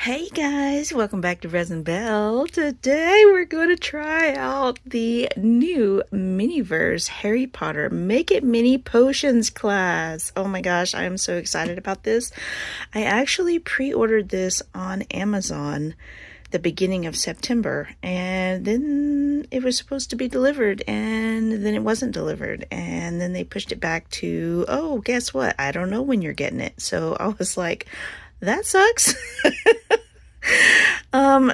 Hey guys, welcome back to Resin Bell. Today we're going to try out the new Miniverse Harry Potter Make It Mini Potions class. Oh my gosh, I am so excited about this. I actually pre-ordered this on Amazon the beginning of September, and then it was supposed to be delivered, and then it wasn't delivered, and then they pushed it back to, oh, guess what? I don't know when you're getting it. So I was like, that sucks.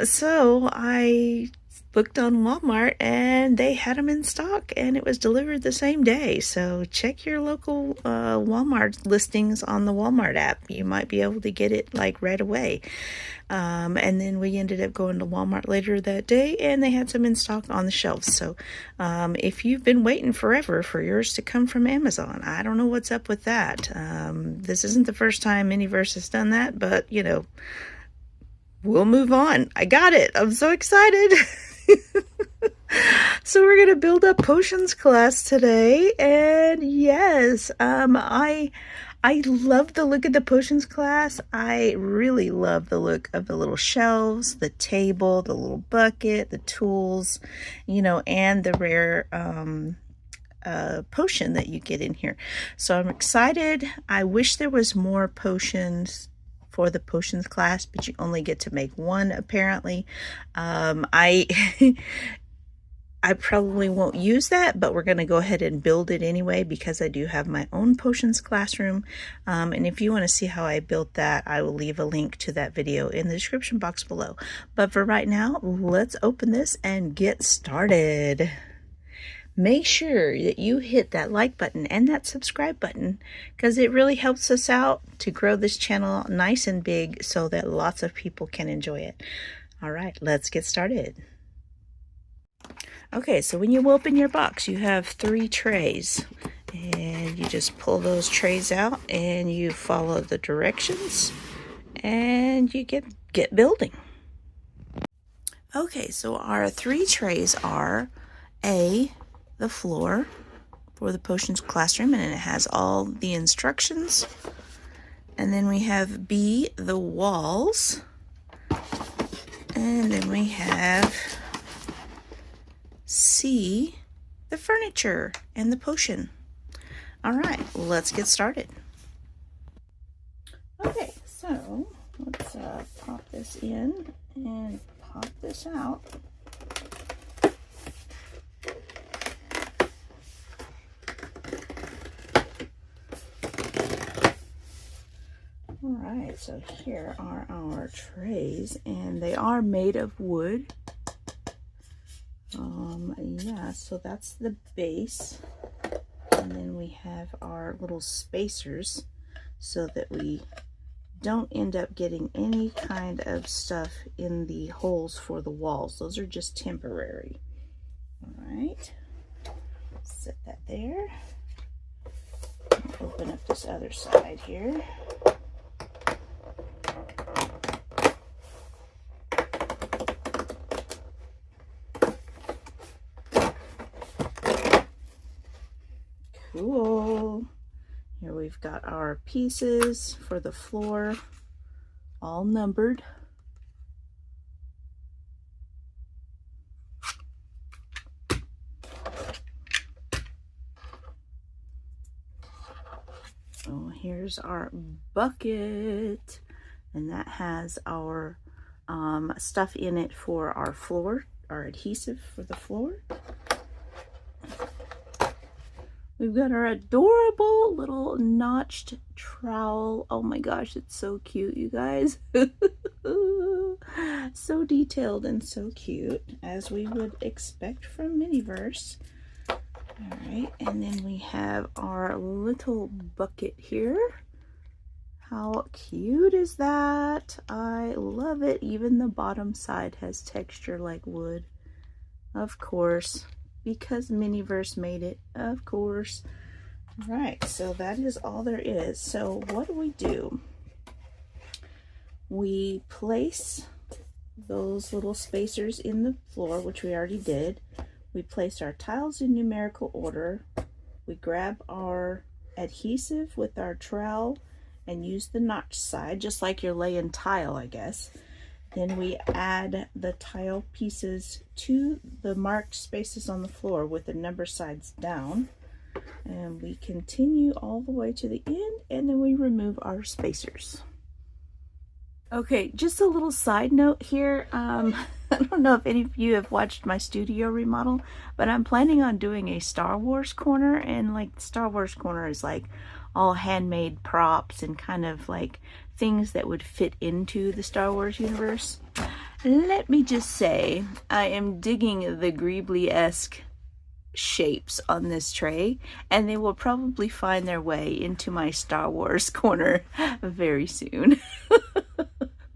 So I looked on Walmart and they had them in stock and it was delivered the same day. So check your local Walmart listings on the Walmart app. You might be able to get it like right away. And then we ended up going to Walmart later that day and they had some in stock on the shelves. So if you've been waiting forever for yours to come from Amazon, I don't know what's up with that. This isn't the first time Miniverse has done that, but you know, we'll move on. I got it. I'm so excited. So we're going to build a potions class today. And yes, I love the look of the potions class. I really love the look of the little shelves, the table, the little bucket, the tools, you know, and the rare potion that you get in here. So I'm excited. I wish there was more potions for the potions class, but you only get to make one apparently. I I probably won't use that, but we're going to go ahead and build it anyway because I do have my own potions classroom. And if you want to see how I built that, I will leave a link to that video in the description box below. But for right now, let's open this and get started. Make sure that you hit that like button and that subscribe button because it really helps us out to grow this channel nice and big so that lots of people can enjoy it. All right, let's get started. Okay, so when you open your box, you have 3 trays and you just pull those trays out and you follow the directions and you get building. Okay, so our 3 trays are the floor for the potions classroom, and it has all the instructions. And then we have B, the walls. And then we have C, the furniture and the potion. All right, let's get started. Okay, so let's pop this in and pop this out. Alright, so here are our trays, and they are made of wood. Yeah, so that's the base. And then we have our little spacers so that we don't end up getting any kind of stuff in the holes for the walls. Those are just temporary. Alright, set that there. Open up this other side here. Cool. Here we've got our pieces for the floor, all numbered. So here's our bucket, and that has our stuff in it for our floor, our adhesive for the floor. We've got our adorable little notched trowel. Oh my gosh, it's so cute, you guys. So detailed and so cute, as we would expect from Miniverse. All right, and then we have our little bucket here. How cute is that? I love it. Even the bottom side has texture like wood. Of course, because Miniverse made it, of course. All right, so that is all there is. So what do? We place those little spacers in the floor, which we already did. We place our tiles in numerical order. We grab our adhesive with our trowel and use the notch side, just like you're laying tile, I guess. Then we add the tile pieces to the marked spaces on the floor with the number sides down. And we continue all the way to the end, and then we remove our spacers. Okay, just a little side note here. I don't know if any of you have watched my studio remodel, but I'm planning on doing a Star Wars corner, and like the Star Wars corner is like all handmade props and kind of like things that would fit into the Star Wars universe. Let me just say, I am digging the Greebly-esque shapes on this tray, and they will probably find their way into my Star Wars corner very soon.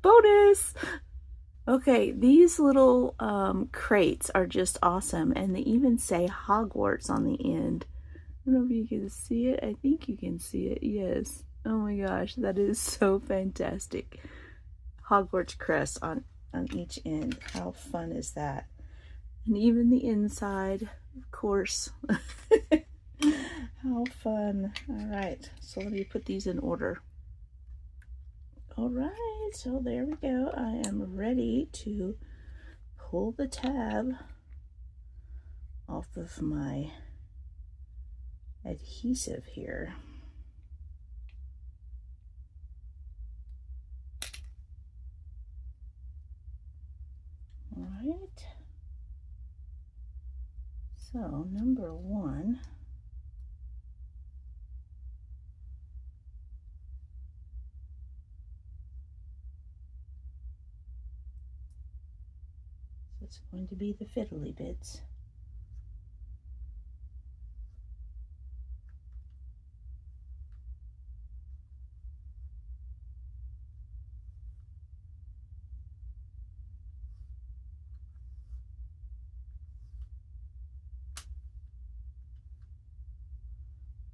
Bonus! Okay, these little crates are just awesome, and they even say Hogwarts on the end. I don't know if you can see it. I think you can see it, yes. Oh my gosh, that is so fantastic. Hogwarts crest on each end. How fun is that? And even the inside, of course. How fun. All right, so let me put these in order. All right, so there we go. I am ready to pull the tab off of my adhesive here. All right. So, number one. So it's going to be the fiddly bits.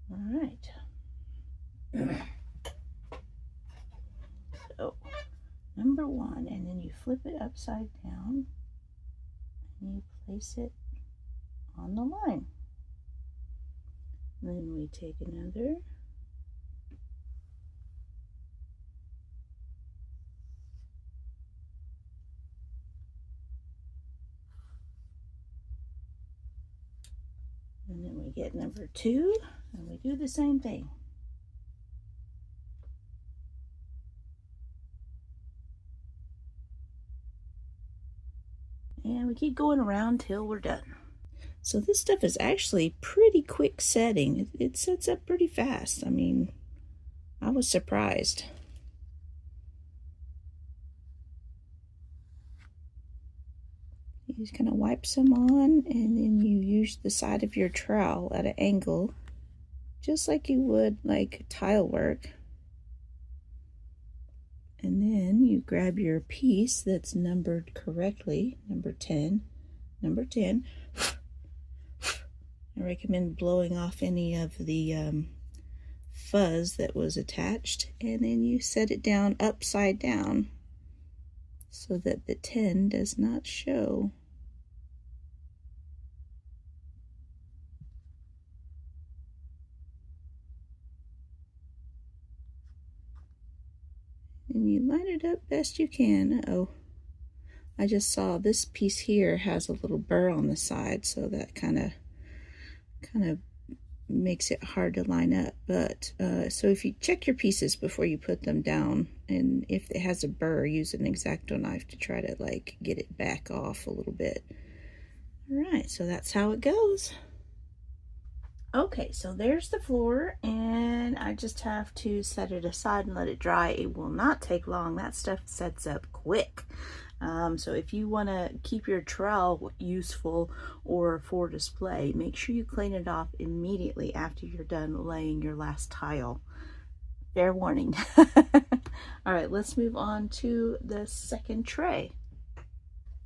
All right. So, number one, and then you flip it upside down and you place it on the line. And then we take another. And then we get number two, and we do the same thing. And we keep going around till we're done. So this stuff is actually pretty quick setting. It sets up pretty fast. I mean, I was surprised. You just kind of wipe some on, and then you use the side of your trowel at an angle, just like you would like tile work. And then you grab your piece that's numbered correctly, number 10. I recommend blowing off any of the fuzz that was attached, and then you set it down upside down so that the 10 does not show. And you line it up best you can. Uh-oh. I just saw this piece here has a little burr on the side, so that kind of makes it hard to line up. But so if you check your pieces before you put them down, and if it has a burr, use an X-Acto knife to try to like get it back off a little bit. All right, so that's how it goes. Okay, so there's the floor, and I just have to set it aside and let it dry. It will not take long. That stuff sets up quick. So if you want to keep your trowel useful or for display, make sure you clean it off immediately after you're done laying your last tile. Fair warning. All right, let's move on to the second tray.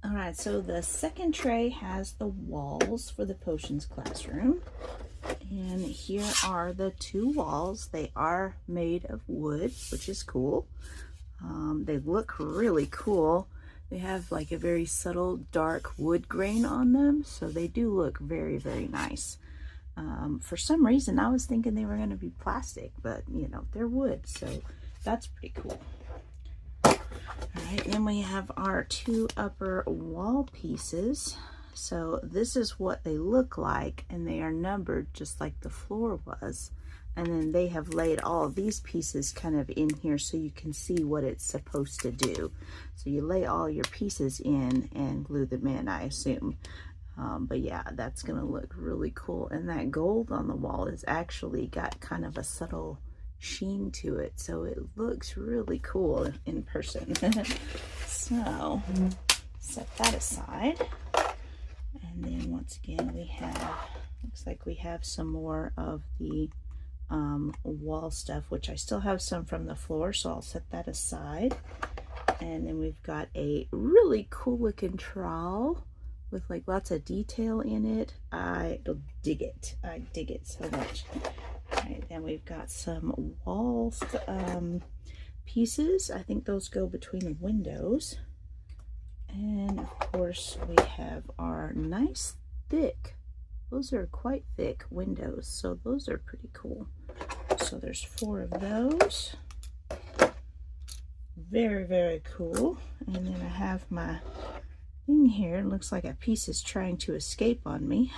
All right, so the second tray has the walls for the potions classroom. And here are the two walls. They are made of wood, which is cool. They look really cool. They have like a very subtle dark wood grain on them, so they do look very, very nice. For some reason, I was thinking they were going to be plastic, but you know, they're wood, so that's pretty cool. All right, then we have our two upper wall pieces. So this is what they look like, and they are numbered just like the floor was. And then they have laid all of these pieces kind of in here so you can see what it's supposed to do. So you lay all your pieces in and glue them in, I assume. But yeah, that's gonna look really cool. And that gold on the wall is actually got kind of a subtle sheen to it, so it looks really cool in person. So set that aside. And then once again, we have, looks like we have some more of the wall stuff, which I still have some from the floor, so I'll set that aside. And then we've got a really cool looking trowel with like lots of detail in it. I dig it. I dig it so much. All right, then we've got some wall pieces. I think those go between the windows. And of course we have our nice thick, those are quite thick windows, so those are pretty cool. So there's 4 of those. Very, very cool. And then I have my thing here. It looks like a piece is trying to escape on me.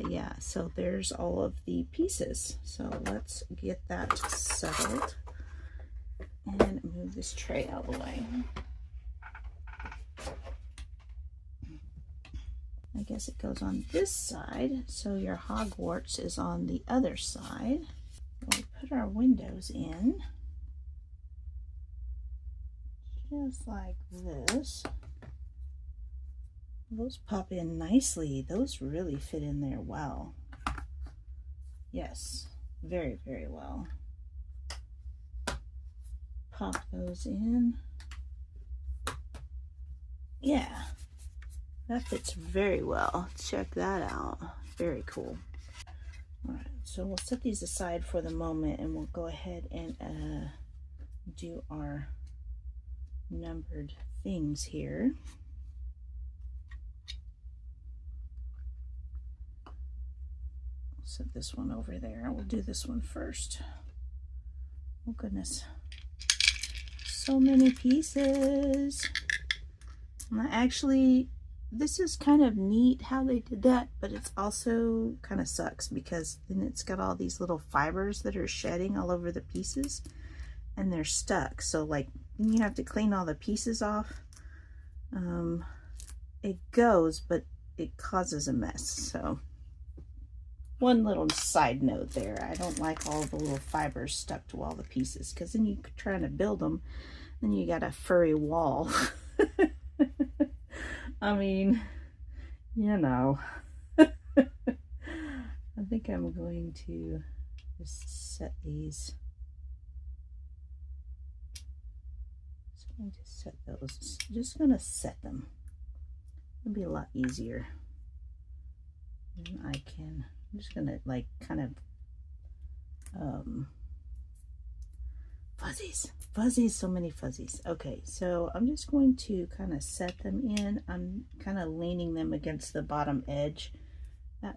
Yeah, so there's all of the pieces. So let's get that settled and move this tray out of the way. I guess it goes on this side, so your Hogwarts is on the other side. We'll put our windows in just like this. Those pop in nicely. Those really fit in there well. Yes, very, very well. Pop those in. Yeah. That fits very well. Check that out. Very cool. All right, so we'll set these aside for the moment and we'll go ahead and do our numbered things here. Set this one over there. We'll do this one first. Oh goodness. So many pieces. Actually, this is kind of neat how they did that, but it's also kind of sucks because then it's got all these little fibers that are shedding all over the pieces and they're stuck. So like you have to clean all the pieces off. It goes, but it causes a mess. So one little side note there, I don't like all the little fibers stuck to all the pieces because then you're trying to build them, then you got a furry wall. I mean, you know. I think I'm going to just set these. Just going to set those. Just going to set them. It'll be a lot easier. And I can, I'm just going to like kind of fuzzies, so many fuzzies. Okay, so I'm just going to kind of set them in. I'm kind of leaning them against the bottom edge.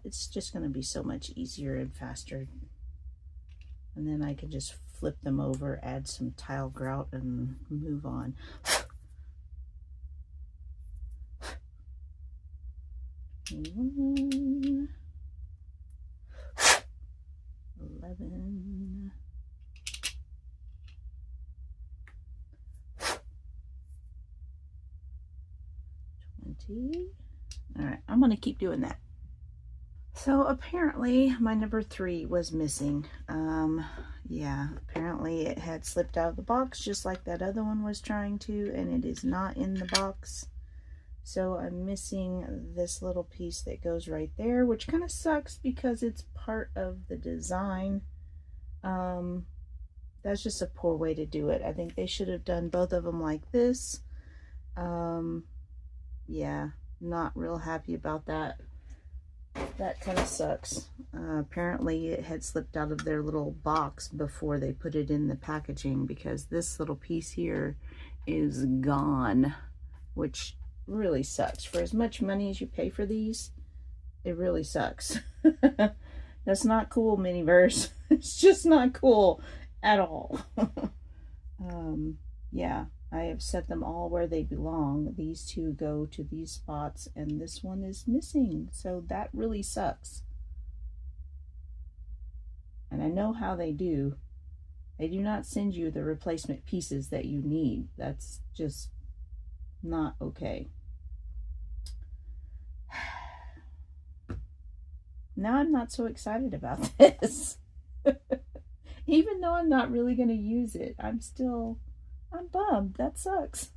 It's just going to be so much easier and faster. And then I can just flip them over, add some tile grout, and move on. 1, 11, 20. All right, I'm going to keep doing that. So apparently my number 3 was missing. Yeah, apparently it had slipped out of the box just like that other one was trying to, and it is not in the box. So I'm missing this little piece that goes right there, which kind of sucks because it's part of the design. That's just a poor way to do it. I think they should have done both of them like this. Yeah, not real happy about that. That kind of sucks. Apparently it had slipped out of their little box before they put it in the packaging, because this little piece here is gone, which really sucks. For as much money as you pay for these, it really sucks. That's not cool, Miniverse. It's just not cool at all. Yeah, I have set them all where they belong. These two go to these spots, and this one is missing. So that really sucks. And I know how they do. They do not send you the replacement pieces that you need. That's just not okay. Now I'm not so excited about this. Even though I'm not really going to use it, I'm bummed. That sucks.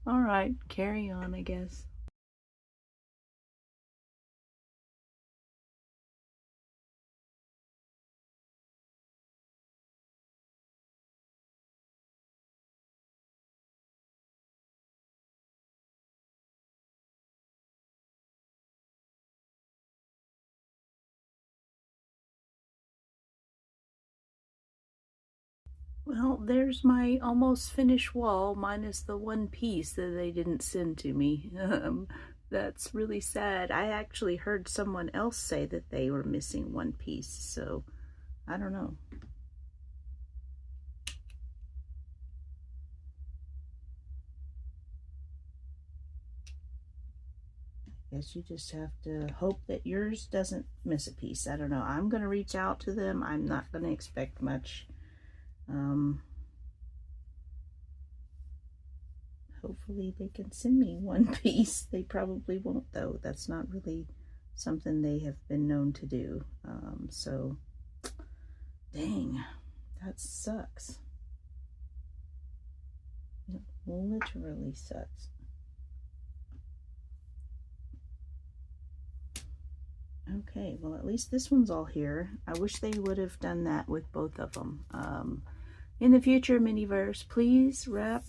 All right, carry on, I guess. Well, there's my almost finished wall, minus the one piece that they didn't send to me. That's really sad. I actually heard someone else say that they were missing one piece, so I don't know. I guess you just have to hope that yours doesn't miss a piece. I don't know. I'm going to reach out to them. I'm not going to expect much. Hopefully they can send me one piece. They probably won't, though. That's not really something they have been known to do. So, dang, that sucks. It literally sucks. Okay, well, at least this one's all here. I wish they would have done that with both of them. In the future, Miniverse, please wrap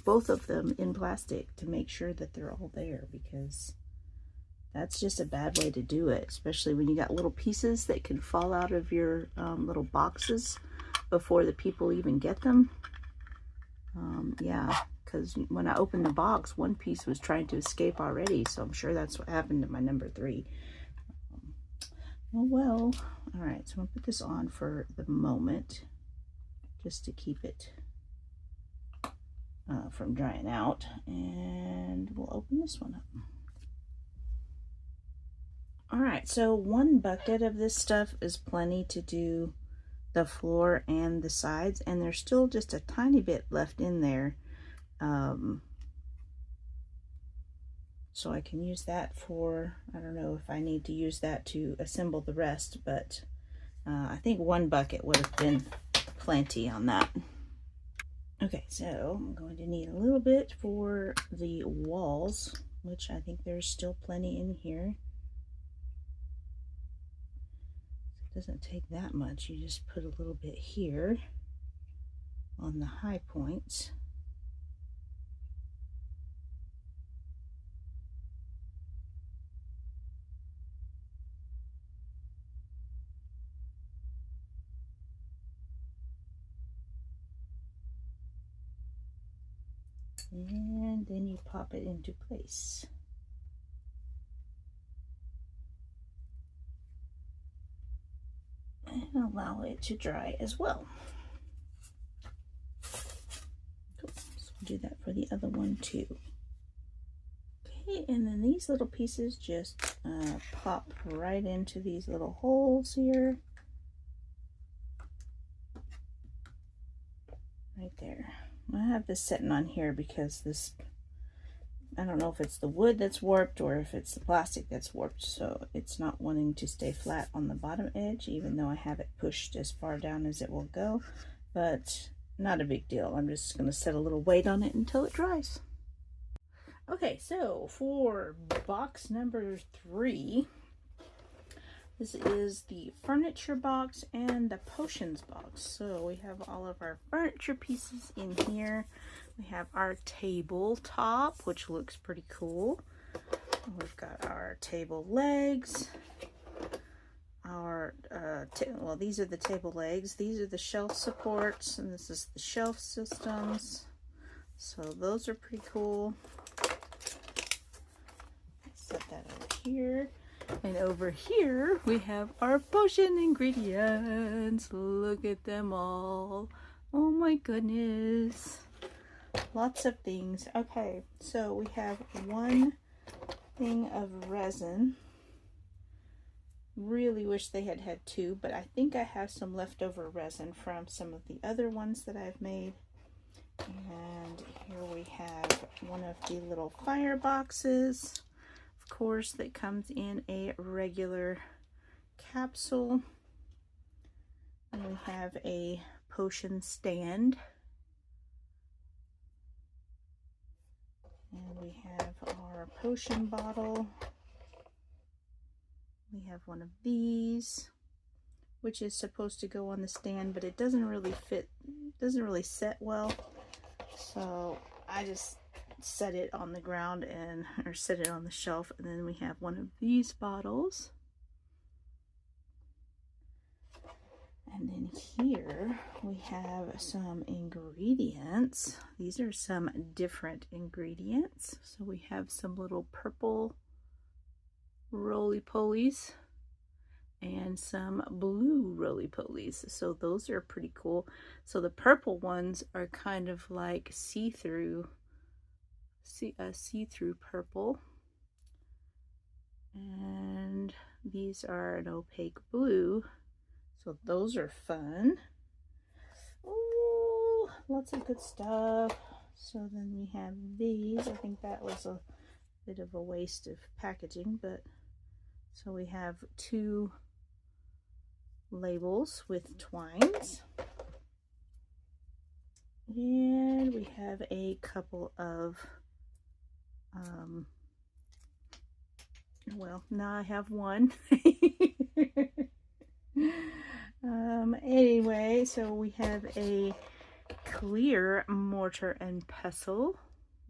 both of them in plastic to make sure that they're all there, because that's just a bad way to do it, especially when you got little pieces that can fall out of your little boxes before the people even get them. Yeah, because when I opened the box, one piece was trying to escape already, so I'm sure that's what happened to my number 3. Oh well. All right, so I'm gonna put this on for the moment, just to keep it from drying out, and we'll open this one up. All right, so 1 bucket of this stuff is plenty to do the floor and the sides, and there's still just a tiny bit left in there. So I can use that for, I don't know if I need to use that to assemble the rest, but I think 1 bucket would have been plenty on that. Okay, so I'm going to need a little bit for the walls, which I think there's still plenty in here. It doesn't take that much. You just put a little bit here on the high points. And then you pop it into place. And allow it to dry as well. Cool. So we'll do that for the other one too. Okay, and then these little pieces just pop right into these little holes here. Right there. I have this sitting on here because this, I don't know if it's the wood that's warped or if it's the plastic that's warped, so it's not wanting to stay flat on the bottom edge, even though I have it pushed as far down as it will go. But not a big deal. I'm just going to set a little weight on it until it dries. Okay, so for box number 3, this is the furniture box and the potions box. So we have all of our furniture pieces in here. We have our tabletop, which looks pretty cool. We've got our table legs. Our, well, these are the table legs. These are the shelf supports, and this is the shelf systems. So those are pretty cool. Set that over here. And over here, we have our potion ingredients. Look at them all. Oh my goodness. Lots of things. Okay, so we have one thing of resin. Really wish they had had two, but I think I have some leftover resin from some of the other ones that I've made. And here we have one of the little fire boxes, of course, that comes in a regular capsule. And we have a potion stand. And we have our potion bottle. We have one of these, which is supposed to go on the stand, but it doesn't really fit, doesn't really set well. So I just set it on the ground or set it on the shelf. And then we have one of these bottles. And then here we have some ingredients. These are some different ingredients. So we have some little purple roly-polies and some blue roly-polies. So those are pretty cool. So the purple ones are kind of like see-through purple. And these are an opaque blue. So those are fun. Oh, lots of good stuff. So then we have these. I think that was a bit of a waste of packaging, but so we have two labels with twines. And we have a couple of, well, now I have one. Anyway, so we have a clear mortar and pestle.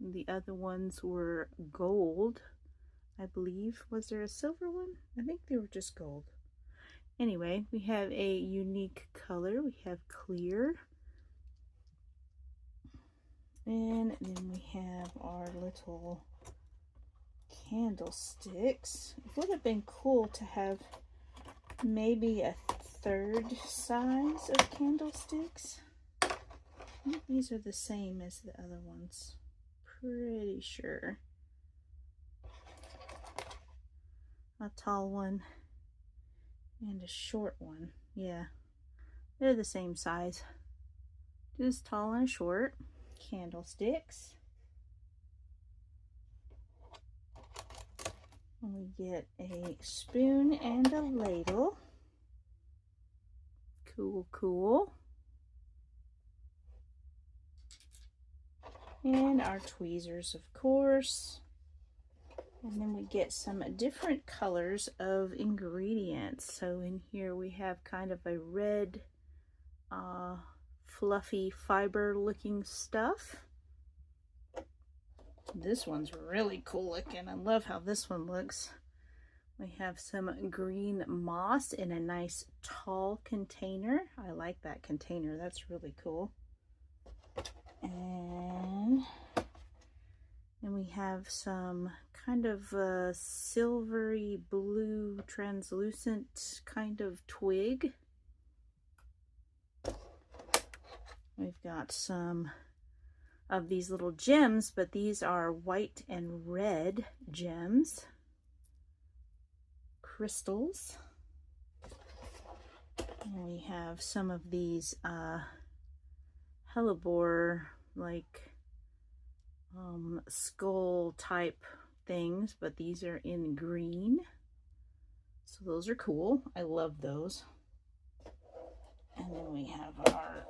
The other ones were gold, I believe. Was there a silver one? I think they were just gold. Anyway, we have a unique color. We have clear. And then we have our little candlesticks. It would have been cool to have maybe a third size of candlesticks. I think these are the same as the other ones. Pretty sure. A tall one and a short one. Yeah, they're the same size. Just tall and short candlesticks. And we get a spoon and a ladle. Cool, cool. And our tweezers, of course. And then we get some different colors of ingredients. So in here we have kind of a red, fluffy fiber looking stuff. This one's really cool looking. I love how this one looks. We have some green moss in a nice tall container. I like that container. That's really cool. And then we have some kind of a silvery blue translucent kind of twig. We've got some of these little gems, but these are white and red gems. Crystals. And we have some of these hellebore like skull type things, but these are in green. So those are cool. I love those. And then we have our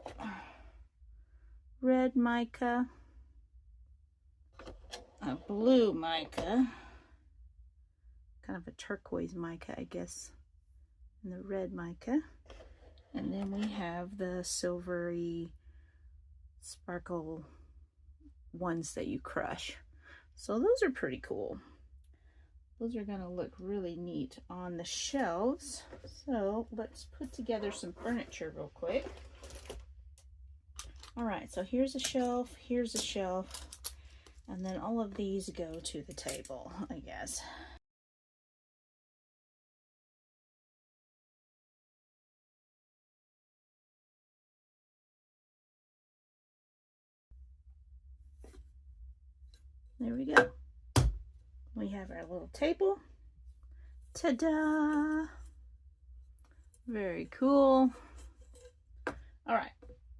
red mica, a blue mica, kind of a turquoise mica, I guess, and the red mica. And then we have the silvery sparkle ones that you crush. So those are pretty cool. Those are gonna look really neat on the shelves. So let's put together some furniture real quick. All right, so here's a shelf, and then all of these go to the table, I guess. there we go. We have our little table. Ta-da! Very cool. All right,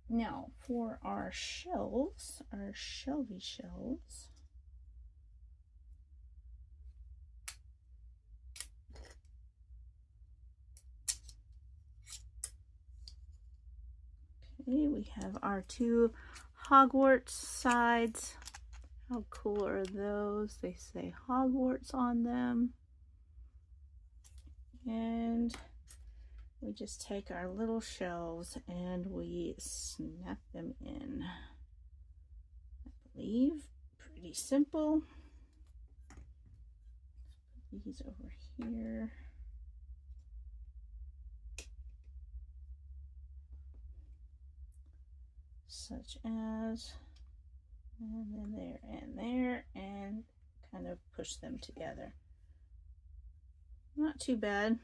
now for our shelves, our shelvy shelves. Okay, we have our two Hogwarts sides. How cool are those? They say Hogwarts on them. And we just take our little shelves and we snap them in. I believe pretty simple. Put these over here. Such as, and then there, and kind of push them together. Not too bad.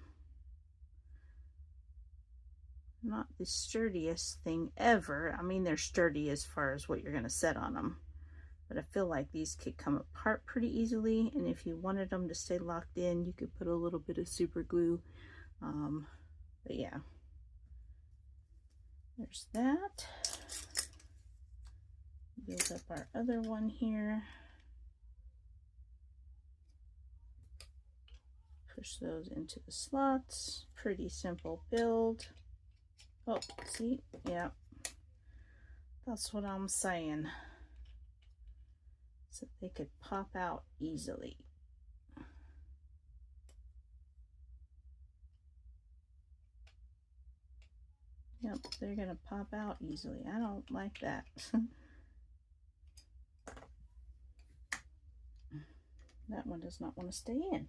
Not the sturdiest thing ever. I mean, they're sturdy as far as what you're going to set on them. But I feel like these could come apart pretty easily. And if you wanted them to stay locked in, you could put a little bit of super glue. But yeah. There's that. Build up our other one here. Push those into the slots. Pretty simple build. Oh, see? Yeah. That's what I'm saying. So they could pop out easily. Yep, they're going to pop out easily. I don't like that. That one does not want to stay in.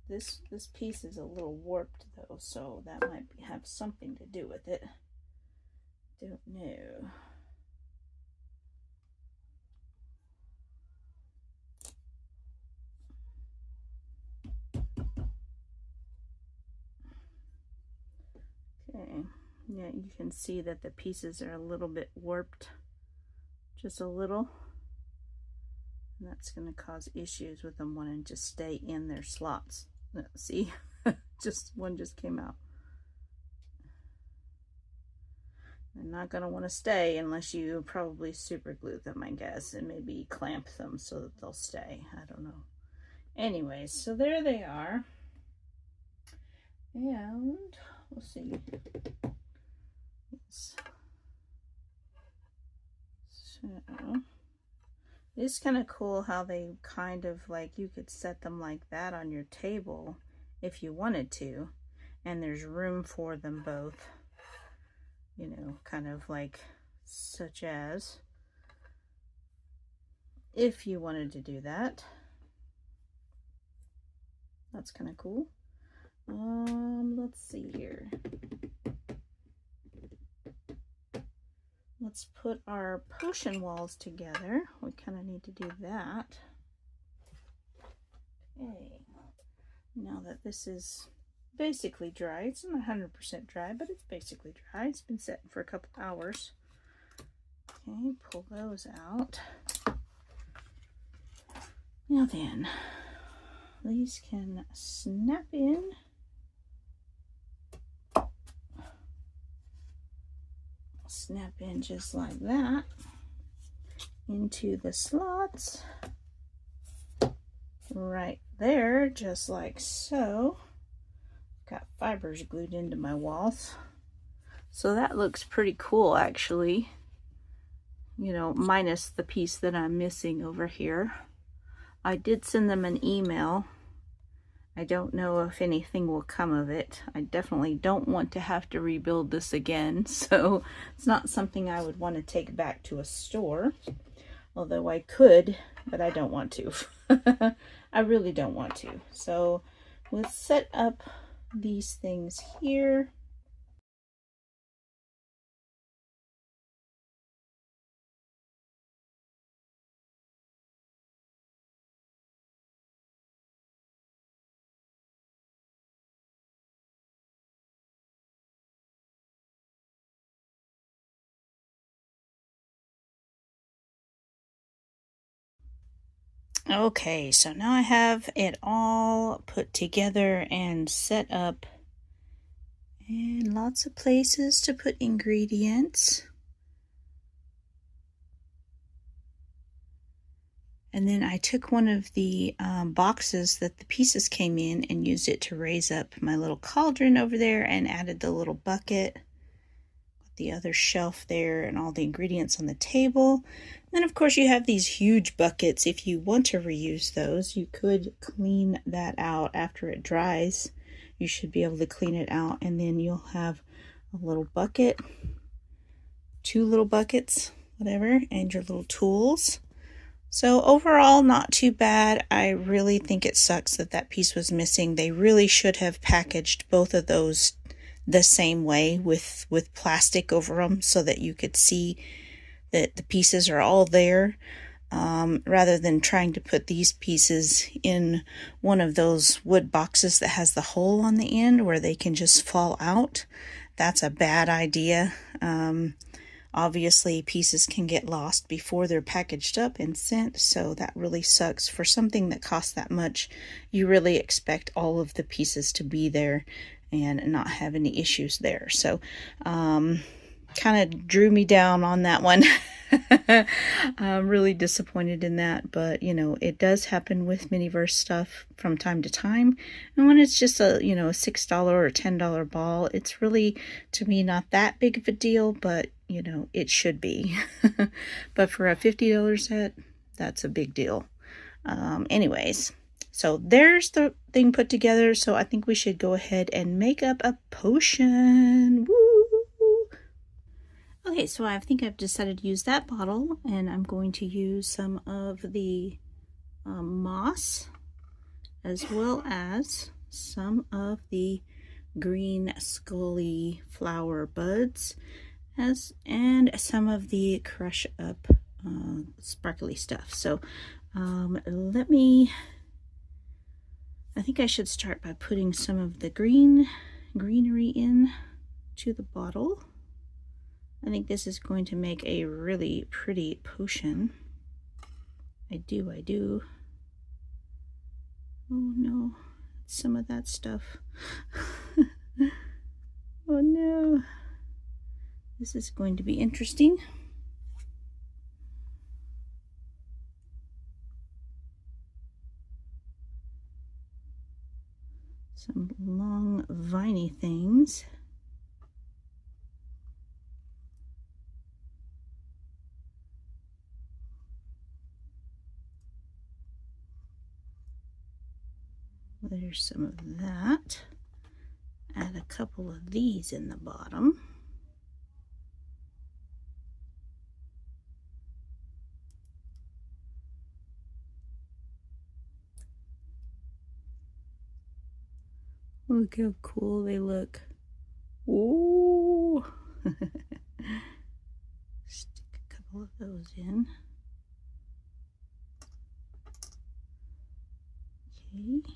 This piece is a little warped though, so that might have something to do with it. Don't know. Okay, yeah, you can see that the pieces are a little bit warped, just a little. And that's going to cause issues with them wanting to stay in their slots. See, just one just came out. They're not going to want to stay unless you probably super glue them, I guess, and maybe clamp them so that they'll stay. I don't know. Anyways, so there they are. And we'll see. Yes. So it's kind of cool how they kind of like, you could set them like that on your table if you wanted to, and there's room for them both, you know, kind of like such as if you wanted to do that. That's kind of cool. Let's see here. Let's put our potion walls together. We kind of need to do that. Okay. Now that this is basically dry, it's not 100% dry, but it's basically dry. It's been setting for a couple hours. Okay, pull those out. Now then, these can snap in. Snap in just like that into the slots right there, just like so. Got fibers glued into my walls, so that looks pretty cool actually, you know, minus the piece that I'm missing over here. I did send them an email. I don't know if anything will come of it. I definitely don't want to have to rebuild this again, so it's not something I would want to take back to a store. Although I could, but I don't want to. I really don't want to. So let's set up these things here. Okay, so now I have it all put together and set up, and lots of places to put ingredients. And then I took one of the boxes that the pieces came in and used it to raise up my little cauldron over there, and added the little bucket, the other shelf there, and all the ingredients on the table. Then of course you have these huge buckets. If you want to reuse those, you could clean that out after it dries. You should be able to clean it out, and then you'll have a little bucket, 2 little buckets, whatever, and your little tools. So overall, not too bad. I really think it sucks that that piece was missing. They really should have packaged both of those the same way, with plastic over them, so that you could see that the pieces are all there, rather than trying to put these pieces in one of those wood boxes that has the hole on the end where they can just fall out. That's a bad idea. Obviously, pieces can get lost before they're packaged up and sent, so that really sucks. For something that costs that much, you really expect all of the pieces to be there and not have any issues there. So, kind of drew me down on that one. I'm really disappointed in that, but you know, it does happen with Miniverse stuff from time to time. And when it's just a, you know, a $6 or $10 ball, it's really, to me, not that big of a deal, but you know, it should be. But for a $50 set, that's a big deal. Anyways, so there's the thing put together. So I think we should go ahead and make up a potion. Woo! Okay, so I think I've decided to use that bottle, and I'm going to use some of the moss, as well as some of the green scully flower buds, and some of the crush up sparkly stuff. So I think I should start by putting some of the greenery in to the bottle. I think this is going to make a really pretty potion. I do. Oh no, some of that stuff. Oh no. This is going to be interesting. Some long viney things. There's some of that. Add a couple of these in the bottom. Look how cool they look. Ooh. Stick a couple of those in. Okay.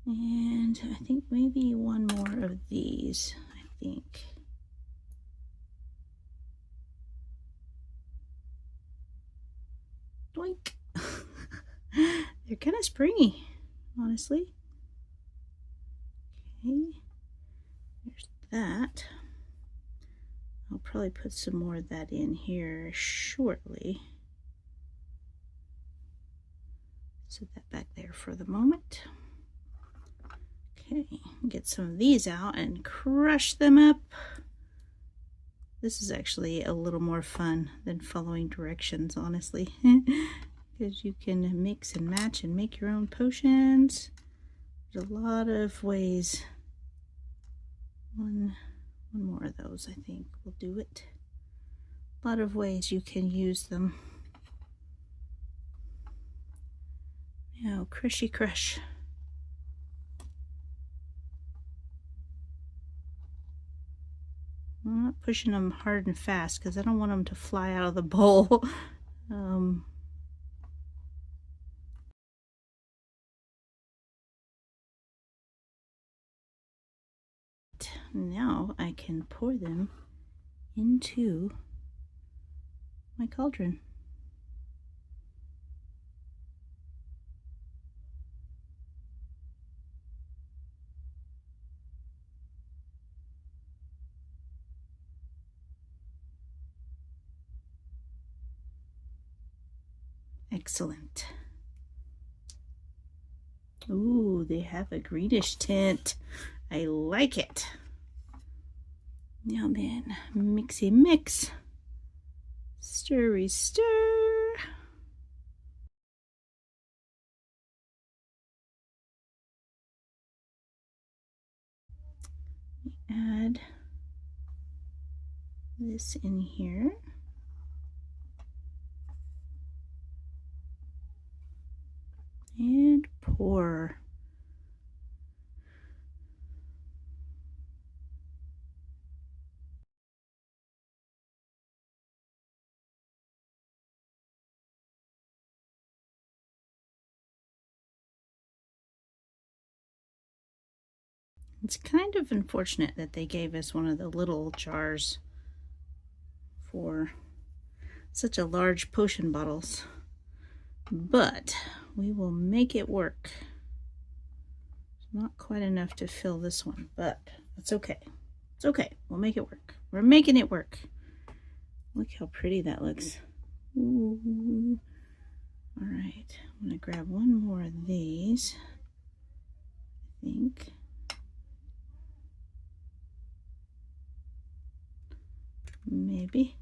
And I think maybe one more of these, I think. Doink. They're kind of springy, honestly. Okay, there's that. I'll probably put some more of that in here shortly. Set that back there for the moment. Okay, get some of these out and crush them up. This is actually a little more fun than following directions, honestly, because you can mix and match and make your own potions. There's a lot of ways. One more of those, I think, will do it. A lot of ways you can use them. Now, crushy crush. I'm not pushing them hard and fast because I don't want them to fly out of the bowl. Now I can pour them into my cauldron. Excellent. Ooh, they have a greenish tint. I like it. Now then, mixy mix. Stirry stir. Add this in here. And pour. It's kind of unfortunate that they gave us one of the little jars for such a large potion bottles, but we will make it work. It's not quite enough to fill this one, but it's okay. It's okay. We'll make it work. We're making it work. Look how pretty that looks. Ooh. All right, I'm gonna grab one more of these, I think. Maybe.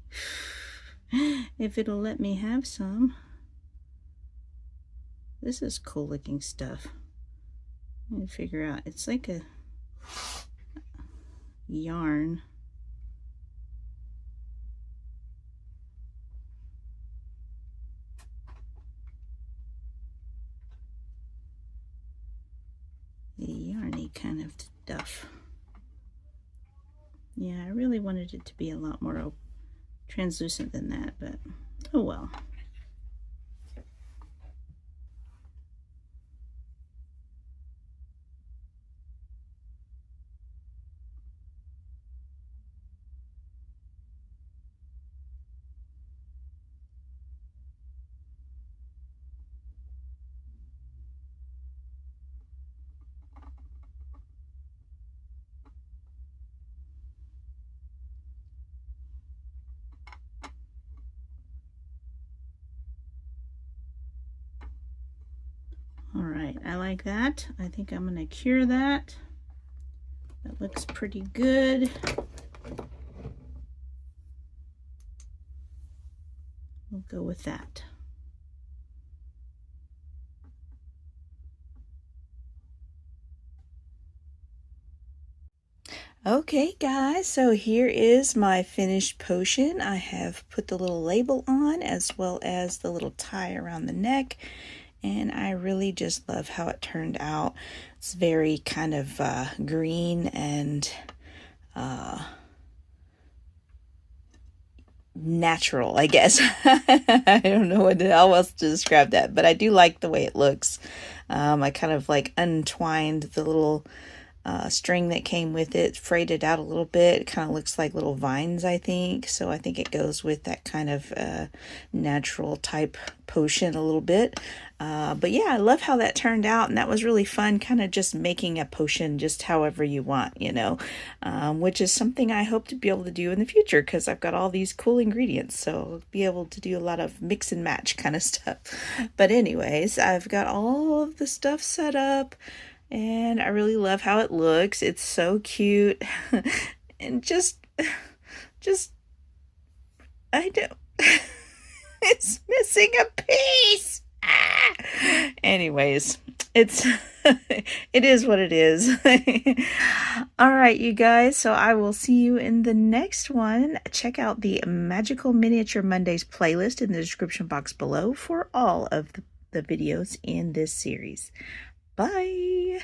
If it'll let me have some. This is cool looking stuff. I'm gonna figure out. It's like a yarn. A yarny kind of stuff. Yeah, I really wanted it to be a lot more translucent than that, but oh well. All right, I like that. I think I'm gonna cure that. That looks pretty good. We'll go with that. Okay guys, so here is my finished potion. I have put the little label on as well as the little tie around the neck, and I really just love how it turned out. It's very kind of green and natural, I guess. I don't know how else to describe that, but I do like the way it looks. I kind of like untwined the little string that came with it, frayed it out a little bit. It kind of looks like little vines, I think. So I think it goes with that kind of natural type potion a little bit. But yeah, I love how that turned out, and that was really fun, kind of just making a potion just however you want, you know, which is something I hope to be able to do in the future because I've got all these cool ingredients, so I'll be able to do a lot of mix and match kind of stuff. But anyways, I've got all of the stuff set up, and I really love how it looks. It's so cute. And just, I don't, it's missing a piece. Ah! Anyways, it is what it is. All right, you guys, so I will see you in the next one. Check out the Magical Miniature Mondays playlist in the description box below for all of the videos in this series. Bye.